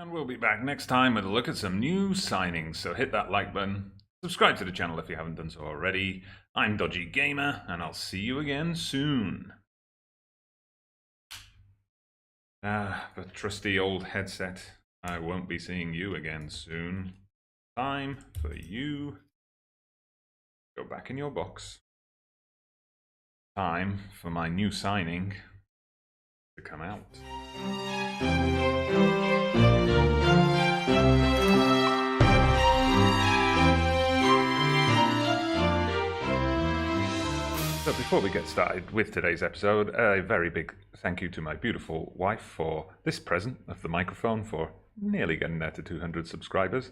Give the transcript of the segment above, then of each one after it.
And we'll be back next time with a look at some new signings, so hit that like button, subscribe to the channel if you haven't done so already. I'm Dodgy Gamer, and I'll see you again soon. The trusty old headset. I won't be seeing you again soon. Time for you. Go back in your box. Time for my new signing to come out. So before we get started with today's episode, a very big thank you to my beautiful wife for this present of the microphone for nearly getting there to 200 subscribers.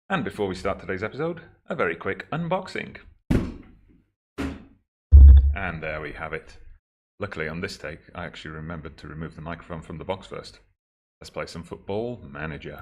And before we start today's episode, a very quick unboxing. And there we have it. Luckily on this take, I actually remembered to remove the microphone from the box first. Let's play some Football Manager.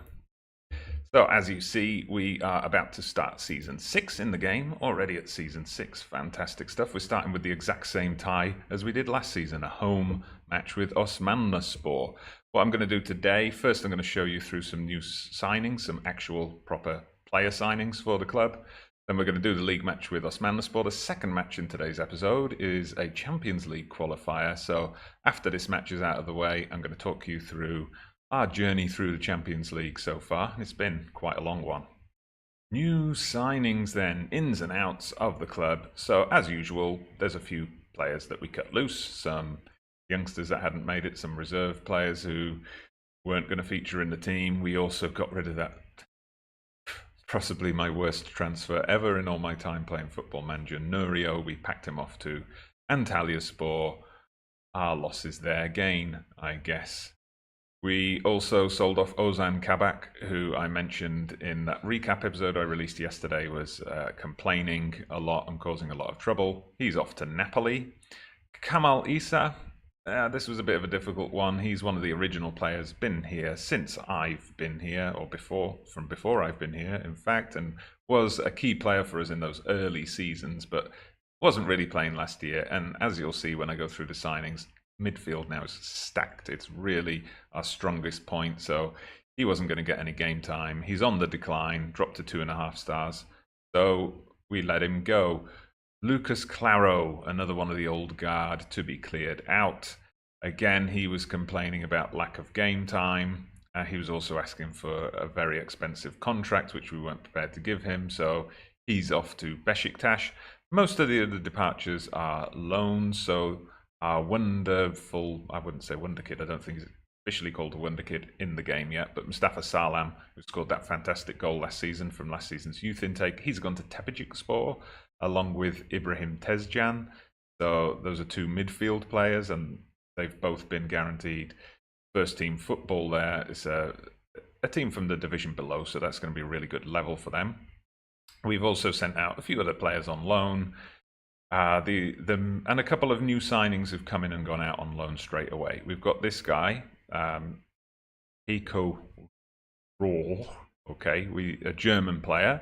So as you see, we are about to start Season 6 in the game, already at Season 6. Fantastic stuff. We're starting with the exact same tie as we did last season, a home match with Osmanlispor. What I'm going to do today, first I'm going to show you through some new signings, some actual proper player signings for the club. Then we're going to do the league match with Osmanlispor. The second match in today's episode is a Champions League Qualifier. So after this match is out of the way, I'm going to talk you through our journey through the Champions League so far. It's been quite a long one. New signings then, ins and outs of the club. So as usual, there's a few players that we cut loose, some youngsters that hadn't made it, some reserve players who weren't going to feature in the team. We also got rid of that, possibly my worst transfer ever in all my time playing Football Manager, Nurio. We packed him off to Antalyaspor. Our losses there, gain, I guess. We also sold off Ozan Kabak, who I mentioned in that recap episode I released yesterday, was complaining a lot and causing a lot of trouble. He's off to Napoli. Kamal Issa, this was a bit of a difficult one. He's one of the original players, been here since I've been here, or from before I've been here, in fact, and was a key player for us in those early seasons, but wasn't really playing last year. And as you'll see when I go through the signings, midfield now is stacked. It's really our strongest point, so he wasn't going to get any game time. He's on the decline, dropped to 2.5 stars, so we let him go. Lucas Claro, another one of the old guard, to be cleared out. Again, he was complaining about lack of game time. He was also asking for a very expensive contract, which we weren't prepared to give him, so he's off to Besiktas. Most of the other departures are loans, so our wonderful, I wouldn't say wonder kid, I don't think he's officially called a wonder kid in the game yet, but Mustafa Salam, who scored that fantastic goal last season from last season's youth intake, he's gone to Tepecikspor along with Ibrahim Tezcan. So those are two midfield players, and they've both been guaranteed first team football there. It's a team from the division below, so that's going to be a really good level for them. We've also sent out a few other players on loan. And a couple of new signings have come in and gone out on loan straight away. We've got this guy, Eco Raw, okay, a German player.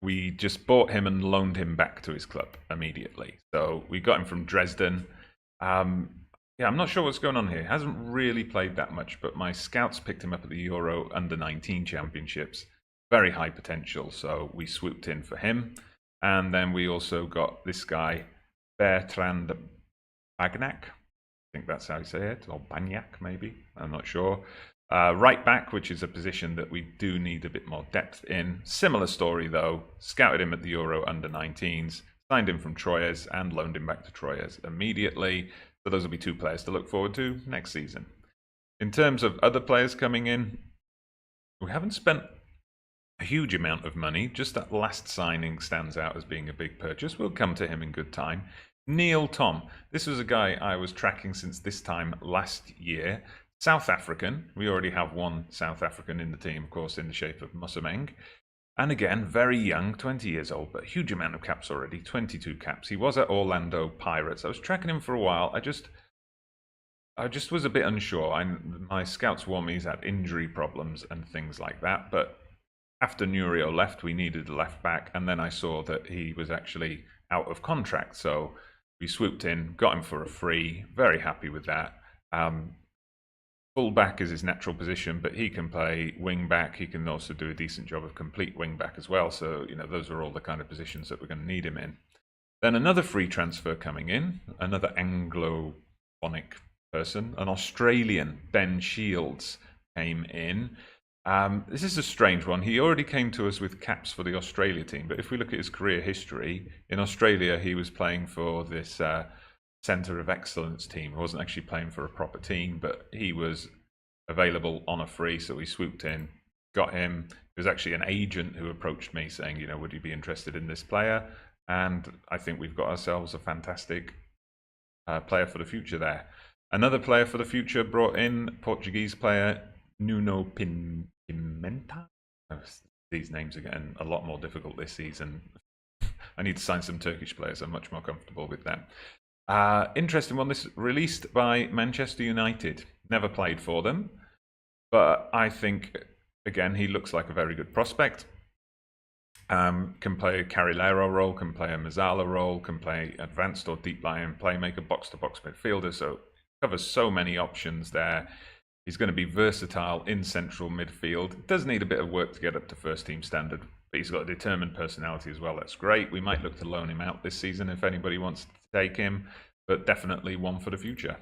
We just bought him and loaned him back to his club immediately. So we got him from Dresden. Yeah, I'm not sure what's going on here. Hasn't really played that much, but my scouts picked him up at the Euro Under-19 Championships. Very high potential, so we swooped in for him. And then we also got this guy, Bertrand Bagnac. I think that's how you say it, or Bagnac maybe, I'm not sure. Right back, which is a position that we do need a bit more depth in. Similar story though, scouted him at the Euro Under-19s, signed him from Troyes and loaned him back to Troyes immediately. So those will be two players to look forward to next season. In terms of other players coming in, we haven't spent a huge amount of money. Just that last signing stands out as being a big purchase. We'll come to him in good time. Neil Tom. This was a guy I was tracking since this time last year. South African. We already have one South African in the team, of course, in the shape of Musameng. And again, very young, 20 years old, but a huge amount of caps already, 22 caps. He was at Orlando Pirates. I was tracking him for a while. I just was a bit unsure. My scouts warned me he's had injury problems and things like that, but after Nurio left, we needed a left back, and then I saw that he was actually out of contract, so we swooped in, got him for a free, very happy with that. Full back is his natural position, but he can play wing back. He can also do a decent job of complete wing back as well. So, those are all the kind of positions that we're going to need him in. Then another free transfer coming in, another Anglophonic person, an Australian, Ben Shields, came in. This is a strange one. He already came to us with caps for the Australia team, but if we look at his career history, in Australia he was playing for this Centre of Excellence team. He wasn't actually playing for a proper team, but he was available on a free, so we swooped in, got him. It was actually an agent who approached me saying, would you be interested in this player? And I think we've got ourselves a fantastic player for the future there. Another player for the future brought in, Portuguese player Nuno Pimenta. These names are getting a lot more difficult this season. I need to sign some Turkish players. I'm much more comfortable with them. Interesting one. This released by Manchester United. Never played for them, but I think, again, he looks like a very good prospect. Can play a Carrilero role, can play a Mazzala role, can play advanced or deep line playmaker, box-to-box midfielder, so covers so many options there. He's going to be versatile in central midfield. Does need a bit of work to get up to first-team standard, but he's got a determined personality as well. That's great. We might look to loan him out this season if anybody wants to take him, but definitely one for the future.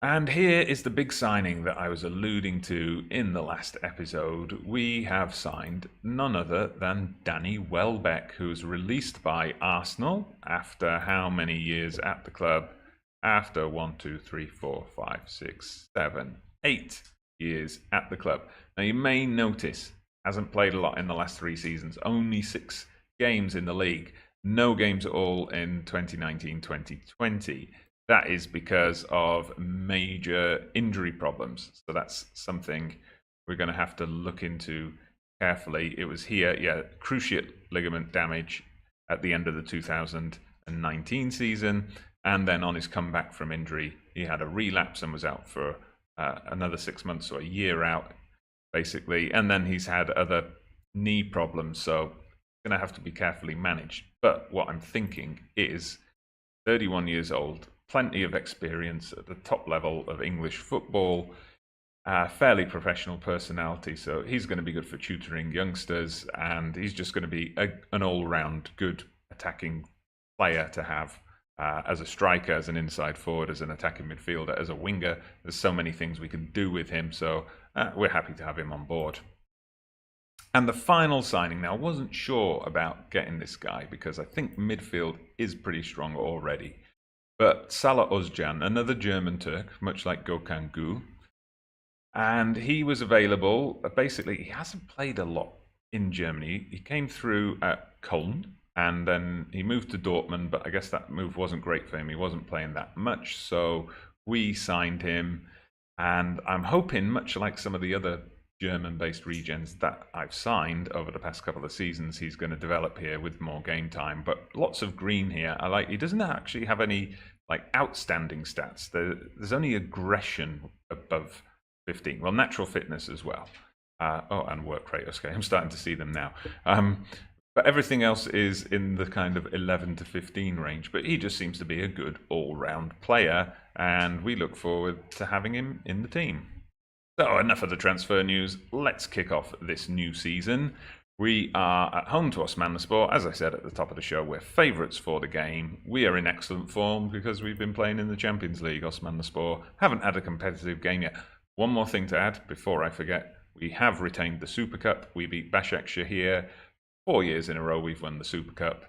And here is the big signing that I was alluding to in the last episode. We have signed none other than Danny Welbeck, who's released by Arsenal after how many years at the club? After 8 years at the club. Now you may notice, hasn't played a lot in the last 3 seasons, only 6 games in the league, no games at all in 2019-2020. That is because of major injury problems. So that's something we're going to have to look into carefully. It was here, cruciate ligament damage at the end of the 2019 season. And then on his comeback from injury, he had a relapse and was out for another 6 months or a year out, basically. And then he's had other knee problems. So going to have to be carefully managed. But what I'm thinking is 31 years old, plenty of experience at the top level of English football, fairly professional personality, so he's going to be good for tutoring youngsters, and he's just going to be an all-round good attacking player to have as a striker, as an inside forward, as an attacking midfielder, as a winger. There's so many things we can do with him, so we're happy to have him on board. And the final signing, now I wasn't sure about getting this guy because I think midfield is pretty strong already. But Salah Özcan, another German Turk, much like Gökhan Gü, and he was available. Basically, he hasn't played a lot in Germany. He came through at Köln, and then he moved to Dortmund, but I guess that move wasn't great for him. He wasn't playing that much, so we signed him, and I'm hoping, much like some of the other German-based regens that I've signed over the past couple of seasons, he's going to develop here with more game time. But lots of green here. I like. He doesn't actually have any outstanding stats. There's only aggression above 15. Well, natural fitness as well. And work rate. Okay, I'm starting to see them now. But everything else is in the kind of 11 to 15 range. But he just seems to be a good all-round player, and we look forward to having him in the team. So enough of the transfer news, let's kick off this new season. We are at home to Osmanlispor. As I said at the top of the show, we're favourites for the game. We are in excellent form because we've been playing in the Champions League. Osmanlispor haven't had a competitive game yet. One more thing to add before I forget, we have retained the Super Cup. We beat Başakşehir 4 years in a row. We've won the Super Cup.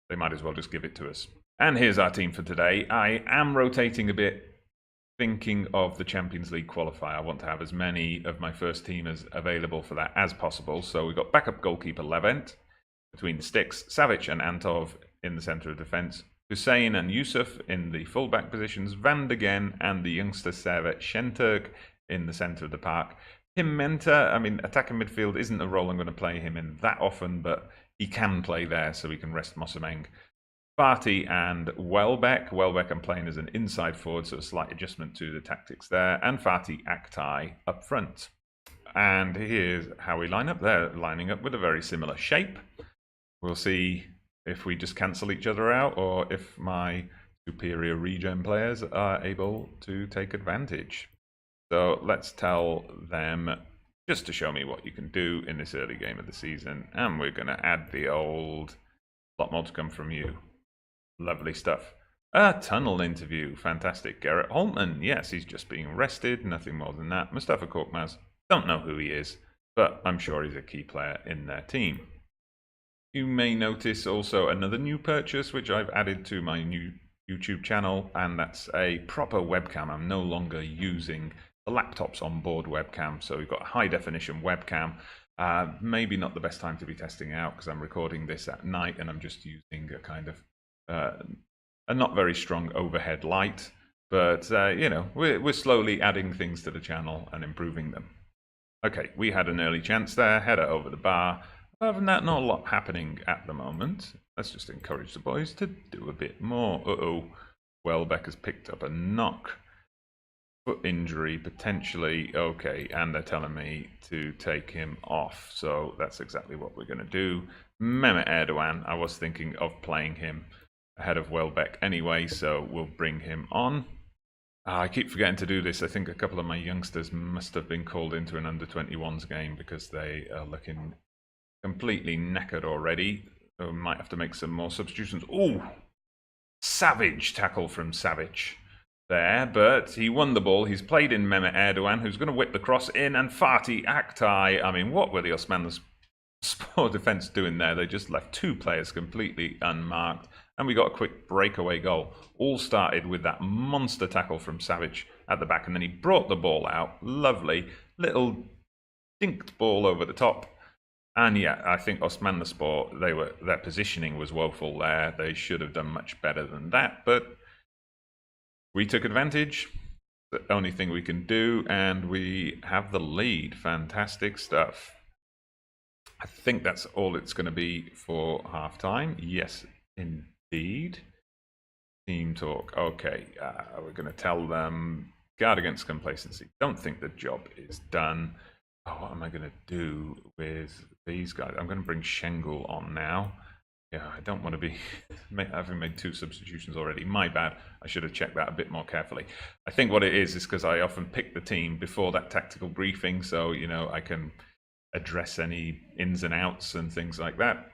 They might as well just give it to us. And here's our team for today. I am rotating a bit, thinking of the Champions League Qualifier. I want to have as many of my first teamers available for that as possible. So we've got backup goalkeeper Levent between the sticks, Savic and Antov in the centre of defence, Hussein and Yusuf in the fullback positions, Van de Gen and the youngster Servet Şentürk in the centre of the park. Pimenta, attacking midfield isn't a role I'm going to play him in that often, but he can play there, so we can rest Mosameng. Fatih and Welbeck. Welbeck I'm playing as an inside forward, so a slight adjustment to the tactics there. And Fatih Aktay up front. And here's how we line up. They're lining up with a very similar shape. We'll see if we just cancel each other out or if my superior regen players are able to take advantage. So let's tell them just to show me what you can do in this early game of the season. And we're going to add the old, lot more to come from you. Lovely stuff. A tunnel interview, fantastic. Garrett Holtman, yes, he's just being rested, nothing more than that. Mustafa Korkmaz, don't know who he is, but I'm sure he's a key player in their team. You may notice also another new purchase, which I've added to my new YouTube channel, and that's a proper webcam. I'm no longer using the laptop's onboard webcam, so we've got a high definition webcam. Maybe not the best time to be testing out because I'm recording this at night and I'm just using a kind of a not very strong overhead light, but you know, we're slowly adding things to the channel and improving them. Okay, we had an early chance there, header over the bar. Other than that, not a lot happening at the moment. Let's just encourage the boys to do a bit more. Welbeck has picked up a knock. Foot injury, potentially. Okay, and they're telling me to take him off. So that's exactly what we're going to do. Mehmet Erdogan, I was thinking of playing him ahead of Welbeck anyway, so we'll bring him on. I keep forgetting to do this. I think a couple of my youngsters must have been called into an under-21s game because they are looking completely knackered already. So we might have to make some more substitutions. Ooh, savage tackle from Savic there, but he won the ball. He's played in Mehmet Erdogan, who's going to whip the cross in, and Fatih Aktay. I mean, what were the Osmanlispor defence doing there? They just left two players completely unmarked, and we got a quick breakaway goal. All started with that monster tackle from Savic at the back, and then he brought the ball out. Lovely little dinked ball over the top. And yeah, I think Osmanlispor, their positioning was woeful there. They should have done much better than that, but we took advantage. The only thing we can do, and we have the lead. Fantastic stuff. I think that's all it's going to be for halftime. Yes, indeed. Team talk. Okay, we're going to tell them guard against complacency. Don't think the job is done. Oh, what am I going to do with these guys? I'm going to bring Şengül on now. Yeah, I don't want to be having made two substitutions already. My bad. I should have checked that a bit more carefully. I think what it is because I often pick the team before that tactical briefing, so you know I can address any ins and outs and things like that.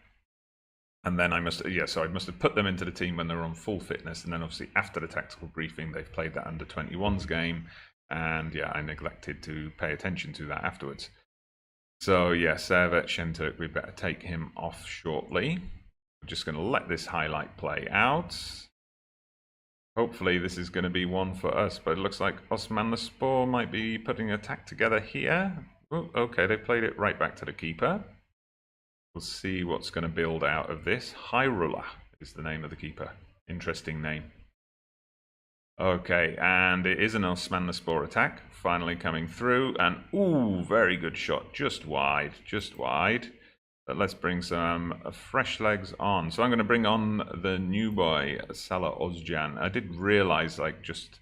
And then I must have put them into the team when they were on full fitness, and then obviously after the tactical briefing, they've played that under 21s game, and yeah, I neglected to pay attention to that afterwards. So yeah, Servet Şentürk, we better take him off shortly. I'm just going to let this highlight play out. Hopefully this is going to be one for us, but it looks like Osmanlispor might be putting an attack together here. Oh, okay, they played it right back to the keeper. We'll see what's going to build out of this. Hayrullah is the name of the keeper. Interesting name. Okay, and it is an Osmanlispor attack, finally coming through, and ooh, very good shot, just wide. But let's bring some fresh legs on. So I'm going to bring on the new boy, Salah Ozcan. I did realize, like, just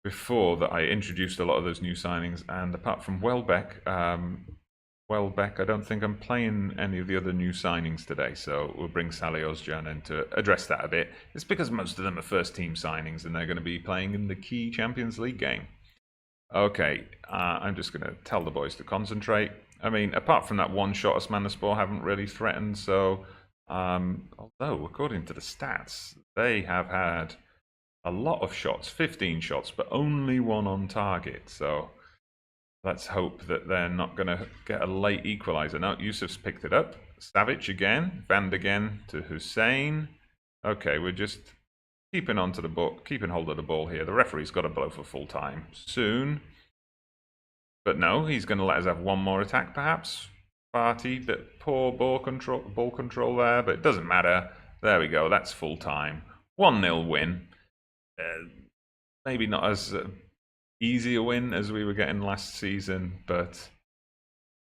before that I introduced a lot of those new signings, and apart from Welbeck, I don't think I'm playing any of the other new signings today, so we'll bring Salih Ozcan in to address that a bit. It's because most of them are first team signings and they're going to be playing in the key Champions League game. Okay, I'm just going to tell the boys to concentrate. I mean, apart from that one shot, Osmanlispor haven't really threatened, so although according to the stats, they have had a lot of shots, 15 shots, but only one on target, so let's hope that they're not going to get a late equaliser. No, Yusuf's picked it up. Savic again. Van de Gen to Hussein. Okay, we're just keeping on to the ball, keeping hold of the ball here. The referee's got to blow for full time soon. But no, he's going to let us have one more attack, perhaps. Fatih, but poor ball control there, but it doesn't matter. There we go, that's full time. 1-0 win. Maybe not as easy a win as we were getting last season, but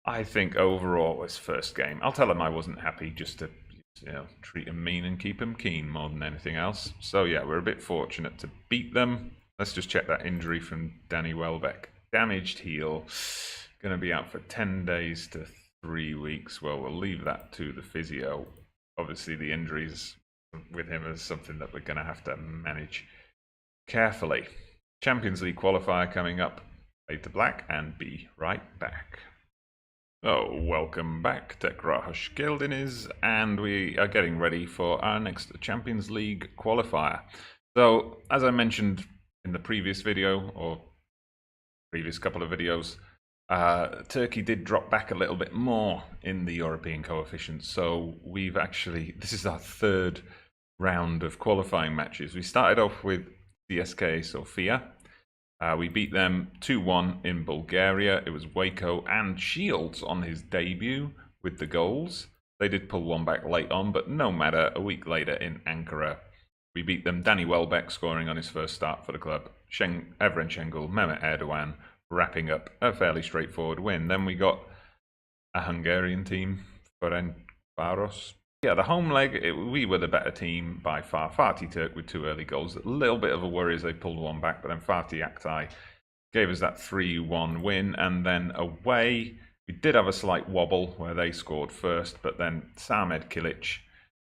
I think overall it was first game. I'll tell him I wasn't happy, just to treat him mean and keep him keen more than anything else. So yeah, we're a bit fortunate to beat them. Let's just check that injury from Danny Welbeck. Damaged heel, going to be out for 10 days to 3 weeks. Well, we'll leave that to the physio. Obviously the injuries with him is something that we're going to have to manage carefully. Champions League Qualifier coming up. fade to black, and be right back. Oh, welcome back, Tekrar hoş geldiniz, and we are getting ready for our next Champions League qualifier. So, as I mentioned in the previous video, or previous couple of videos, Turkey did drop back a little bit more in the European coefficient. So we've actually, this is our third round of qualifying matches. We started off with CSKA Sofia. We beat them 2-1 in Bulgaria. It was Waco and Shields on his debut with the goals. They did pull one back late on, but no matter, a week later in Ankara, we beat them. Danny Welbeck scoring on his first start for the club. Evren Şengül, Mehmet Erdoğan wrapping up a fairly straightforward win. Then we got a Hungarian team, Fenerbahce. Yeah, the home leg, we were the better team by far. Fatih Turk with 2 early goals. A little bit of a worry as they pulled one back, but then Fatih Aktay gave us that 3-1 win. And then away, we did have a slight wobble where they scored first, but then Samed Kilic,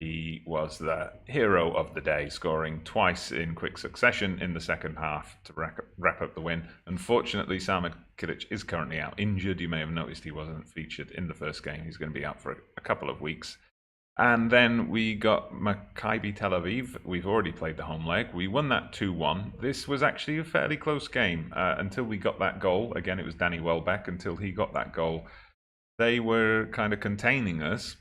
he was the hero of the day, scoring twice in quick succession in the second half to wrap up the win. Unfortunately, Samed Kilic is currently out injured. You may have noticed he wasn't featured in the first game. He's going to be out for a couple of weeks. And then we got Maccabi Tel Aviv. We've already played the home leg. We won that 2-1. This was actually a fairly close game until we got that goal. Again, it was Danny Welbeck. Until he got that goal, they were kind of containing us.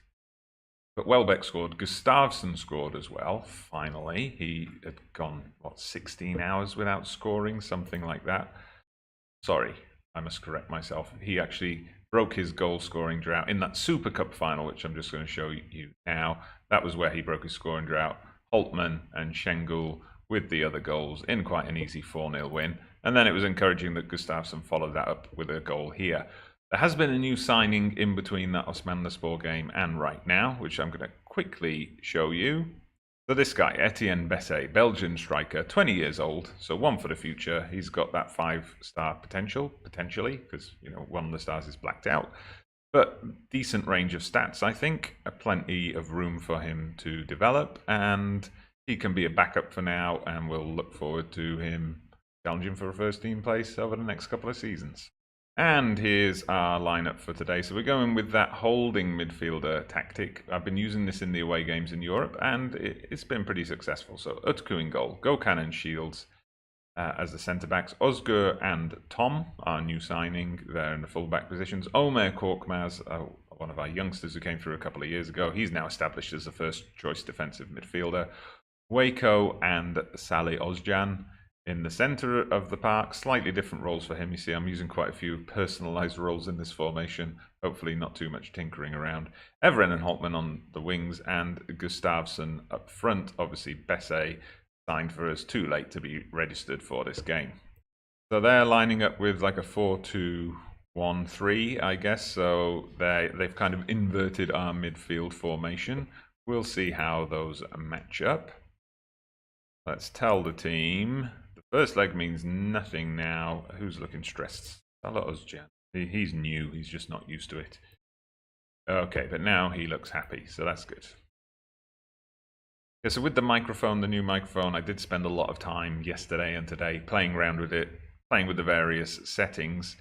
But Welbeck scored. Gustafsson scored as well, finally. He had gone, 16 hours without scoring, something like that. Sorry, I must correct myself. He actually broke his goal-scoring drought in that Super Cup final, which I'm just going to show you now. That was where he broke his scoring drought. Holtman and Şengül with the other goals in quite an easy 4-0 win. And then it was encouraging that Gustafsson followed that up with a goal here. There has been a new signing in between that Osmanlispor game and right now, which I'm going to quickly show you. So this guy, Etienne Bessé, Belgian striker, 20 years old, so one for the future. He's got that 5-star potentially, because, you know, one of the stars is blacked out. But decent range of stats, I think. Plenty of room for him to develop, and he can be a backup for now, and we'll look forward to him challenging for a first-team place over the next couple of seasons. And here's our lineup for today. So we're going with that holding midfielder tactic. I've been using this in the away games in Europe, and it's been pretty successful. So Utku in goal, Gökhan and Shields as the centre-backs. Özgür and Tom, our new signing, they're in the full-back positions. Ömer Korkmaz, one of our youngsters who came through a couple of years ago. He's now established as the first-choice defensive midfielder. Waco and Salih Özcan in the centre of the park. Slightly different roles for him. You see, I'm using quite a few personalised roles in this formation. Hopefully not too much tinkering around. Evren and Holtman on the wings, and Gustafsson up front. Obviously, Bessé signed for us too late to be registered for this game. So they're lining up with like a 4-2-1-3, I guess. So they've kind of inverted our midfield formation. We'll see how those match up. Let's tell the team. First leg means nothing now. Who's looking stressed? Salih Özcan. He's new. He's just not used to it. Okay, but now he looks happy, so that's good. Yeah, so with the microphone, the new microphone, I did spend a lot of time yesterday and today playing around with it, playing with the various settings.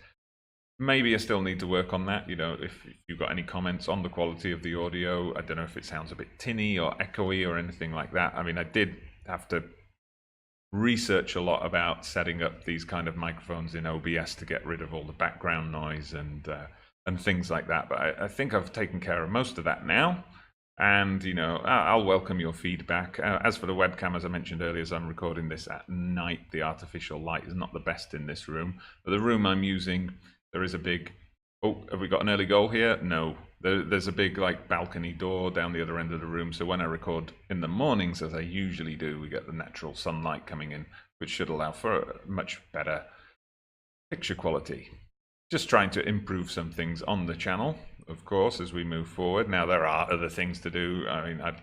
Maybe I still need to work on that. You know, if you've got any comments on the quality of the audio, I don't know if it sounds a bit tinny or echoey or anything like that. I mean, I did have to research a lot about setting up these kind of microphones in OBS to get rid of all the background noise and things like that. But I think I've taken care of most of that now. And, you know, I'll welcome your feedback. As for the webcam, as I mentioned earlier, as I'm recording this at night, the artificial light is not the best in this room. But the room I'm using, there is a big... Oh, have we got an early goal here? No. There's a big like balcony door down the other end of the room, so when I record in the mornings, as I usually do, we get the natural sunlight coming in, which should allow for a much better picture quality. Just trying to improve some things on the channel, of course, as we move forward. Now, there are other things to do. I mean, I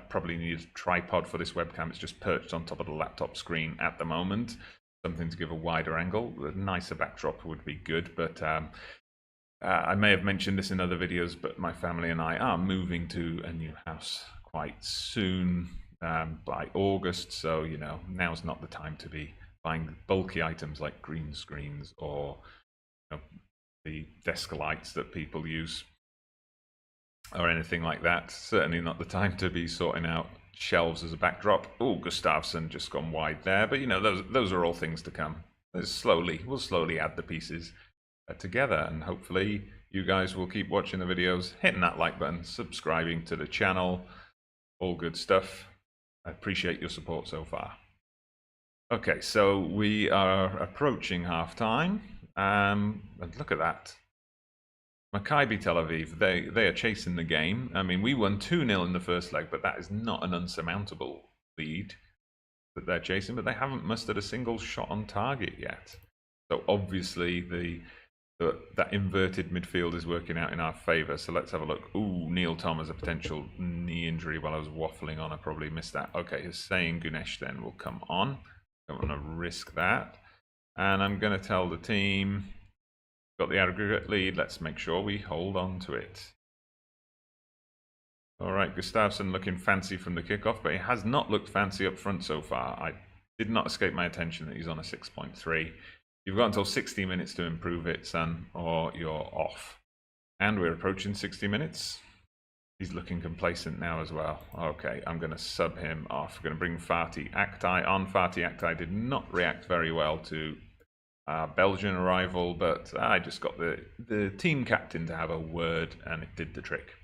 probably need a tripod for this webcam. It's just perched on top of the laptop screen at the moment. Something to give a wider angle. A nicer backdrop would be good, but... I may have mentioned this in other videos, but my family and I are moving to a new house quite soon, by August. So, you know, now's not the time to be buying bulky items like green screens or the desk lights that people use or anything like that. Certainly not the time to be sorting out shelves as a backdrop. Oh, Gustafsson just gone wide there, but those are all things to come. We'll slowly add the pieces together, and hopefully you guys will keep watching the videos, hitting that like button, subscribing to the channel, all good stuff. I appreciate your support so far. Okay, so we are approaching half-time, and look at that. Maccabi Tel Aviv, they are chasing the game. I mean, we won 2-0 in the first leg, but that is not an unsurmountable lead that they're chasing, but they haven't mustered a single shot on target yet. So obviously that inverted midfield is working out in our favour. So let's have a look. Ooh, Neil Tom has a potential knee injury while I was waffling on. I probably missed that. Okay, Hussein Gunesh then will come on. Don't want to risk that. And I'm going to tell the team, got the aggregate lead. Let's make sure we hold on to it. All right, Gustafsson looking fancy from the kickoff, but he has not looked fancy up front so far. I did not escape my attention that he's on a 6.3. You've got until 60 minutes to improve it, son, or you're off. And we're approaching 60 minutes. He's looking complacent now as well. Okay, I'm going to sub him off. I'm going to bring Fatih Aktay on. Fatih Aktay did not react very well to Belgian arrival, but I just got the team captain to have a word, and it did the trick.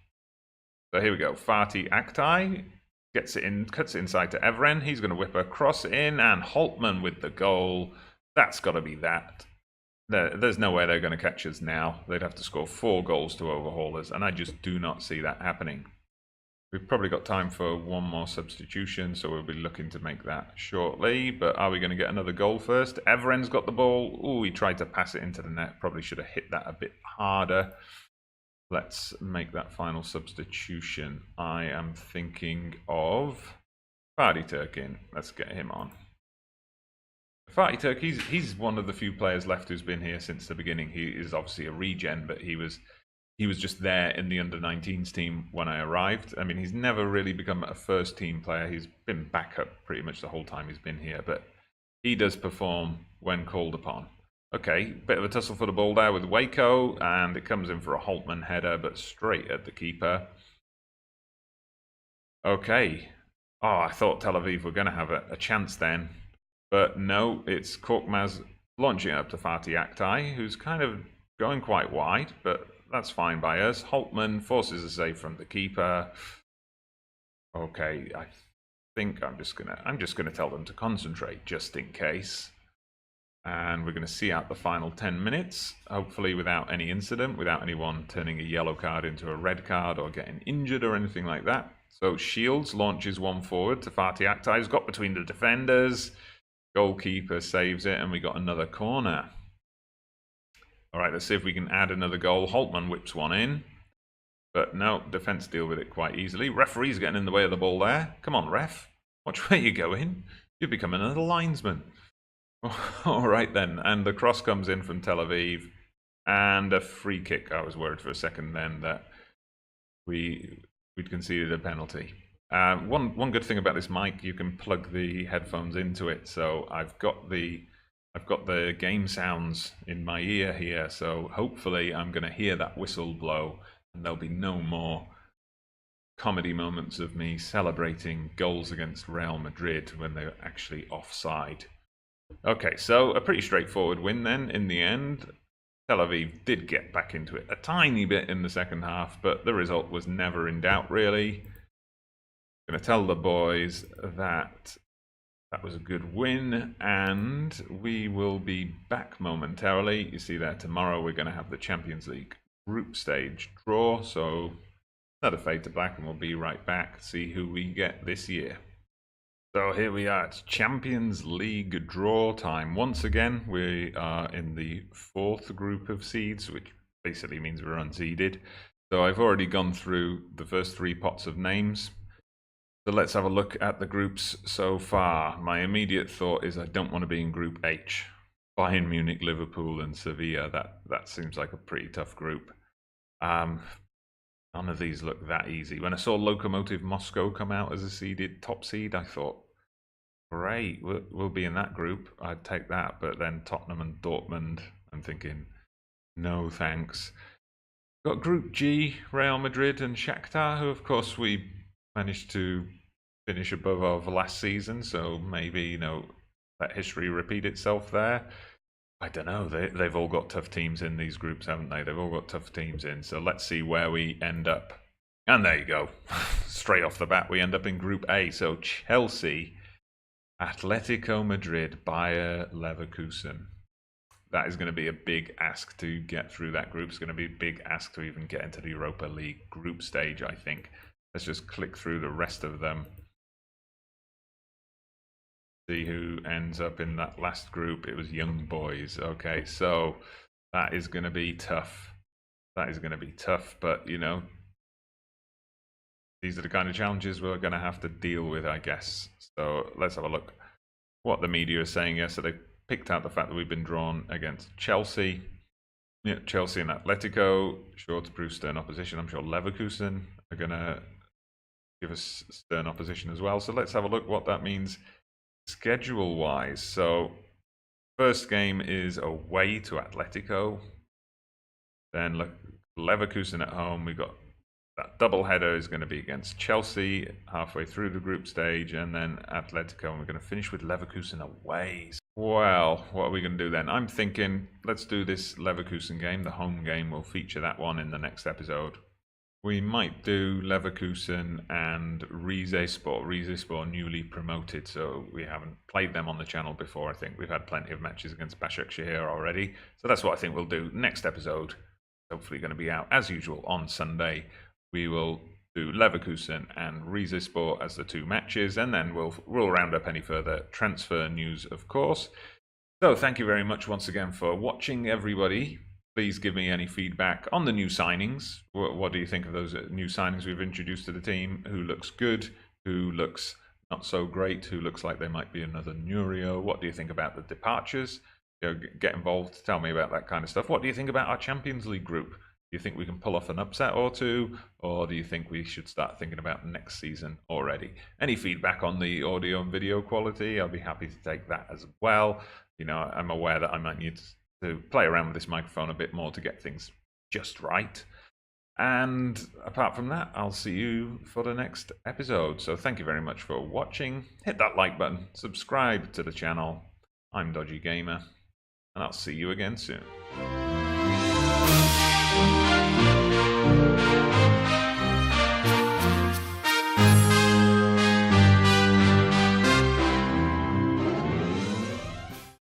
So here we go. Fatih Aktay gets it in, cuts it inside to Evren. He's going to whip a cross in, and Holtman with the goal. That's got to be that. There's no way they're going to catch us now. They'd have to score 4 goals to overhaul us, and I just do not see that happening. We've probably got time for one more substitution, so we'll be looking to make that shortly. But are we going to get another goal first? Evren's got the ball. Ooh, he tried to pass it into the net. Probably should have hit that a bit harder. Let's make that final substitution. I am thinking of Fatih Turkin. Let's get him on. Fatih Turk, he's one of the few players left who's been here since the beginning. He is obviously a regen, but he was just there in the under-19s team when I arrived. I mean, he's never really become a first-team player. He's been backup pretty much the whole time he's been here, but he does perform when called upon. Okay, bit of a tussle for the ball there with Waco, and it comes in for a Holtman header, but straight at the keeper. Okay. Oh, I thought Tel Aviv were going to have a chance then. But no, it's Korkmaz launching up to Fatih Aktay, who's kind of going quite wide, but that's fine by us. Holtman forces a save from the keeper. Okay, I think I'm just gonna tell them to concentrate just in case. And we're going to see out the final 10 minutes, hopefully without any incident, without anyone turning a yellow card into a red card or getting injured or anything like that. So Shields launches one forward to Fatih Aktay, who's got between the defenders. Goalkeeper saves it, and we got another corner. All right, let's see if we can add another goal. Holtman whips one in, but no, defense deal with it quite easily. Referee's getting in the way of the ball there. Come on, ref. Watch where you're going. You've become another linesman. All right then, and the cross comes in from Tel Aviv, and a free kick. I was worried for a second then that we'd conceded a penalty. One good thing about this mic, you can plug the headphones into it, so I've got the game sounds in my ear here, so hopefully I'm going to hear that whistle blow, and there'll be no more comedy moments of me celebrating goals against Real Madrid when they're actually offside. Okay, so a pretty straightforward win then in the end. Tel Aviv did get back into it a tiny bit in the second half, but the result was never in doubt really. Going to tell the boys that was a good win, and we will be back momentarily. You see there, tomorrow we're going to have the Champions League group stage draw, so another fade to black, and we'll be right back to see who we get this year. So here we are, it's Champions League draw time. Once again, we are in the 4th group of seeds, which basically means we're unseeded. So I've already gone through the first 3 pots of names. So let's have a look at the groups so far. My immediate thought is I don't want to be in Group H. Bayern Munich, Liverpool and Sevilla, that seems like a pretty tough group. None of these look that easy. When I saw Lokomotiv Moscow come out as a top seed, I thought, great, we'll be in that group. I'd take that. But then Tottenham and Dortmund, I'm thinking, No thanks. Got Group G, Real Madrid and Shakhtar, who of course we managed to finish above our last season, so maybe, that history repeat itself there. I don't know, they've all got tough teams in these groups, haven't they? They've all got tough teams in, so let's see where we end up. And there you go. Straight off the bat, we end up in Group A. So Chelsea, Atletico Madrid, Bayer Leverkusen. That is going to be a big ask to get through that group. It's going to be a big ask to even get into the Europa League group stage, I think. Let's just click through the rest of them. See who ends up in that last group. It was Young Boys. Okay, so that is going to be tough. That is going to be tough, but, these are the kind of challenges we're going to have to deal with, I guess. So let's have a look what the media is saying here. So they picked out the fact that we've been drawn against Chelsea. Yeah, Chelsea and Atletico, sure to prove stern opposition. I'm sure Leverkusen are going to give us stern opposition as well. So let's have a look what that means schedule-wise. So first game is away to Atletico. Then look, Leverkusen at home. We got that double header is going to be against Chelsea halfway through the group stage, and then Atletico, and we're going to finish with Leverkusen away. Well, what are we going to do then? I'm thinking let's do this Leverkusen game, the home game. We'll feature that one in the next episode. We might do Leverkusen and Rizespor. Rizespor newly promoted, so we haven't played them on the channel before. I think we've had plenty of matches against Başakşehir already, so that's what I think we'll do next episode. Hopefully going to be out as usual on Sunday. We will do Leverkusen and Rizespor as the two matches, and then we'll round up any further transfer news, of course. So thank you very much once again for watching, everybody. Please give me any feedback on the new signings. What do you think of those new signings we've introduced to the team? Who looks good? Who looks not so great? Who looks like they might be another Nurio? What do you think about the departures? Get involved. Tell me about that kind of stuff. What do you think about our Champions League group? Do you think we can pull off an upset or two? Or do you think we should start thinking about next season already? Any feedback on the audio and video quality? I'll be happy to take that as well. I'm aware that I might need to play around with this microphone a bit more to get things just right. And apart from that, I'll see you for the next episode. So thank you very much for watching. Hit that like button, subscribe to the channel. I'm Dodgy Gamer, and I'll see you again soon.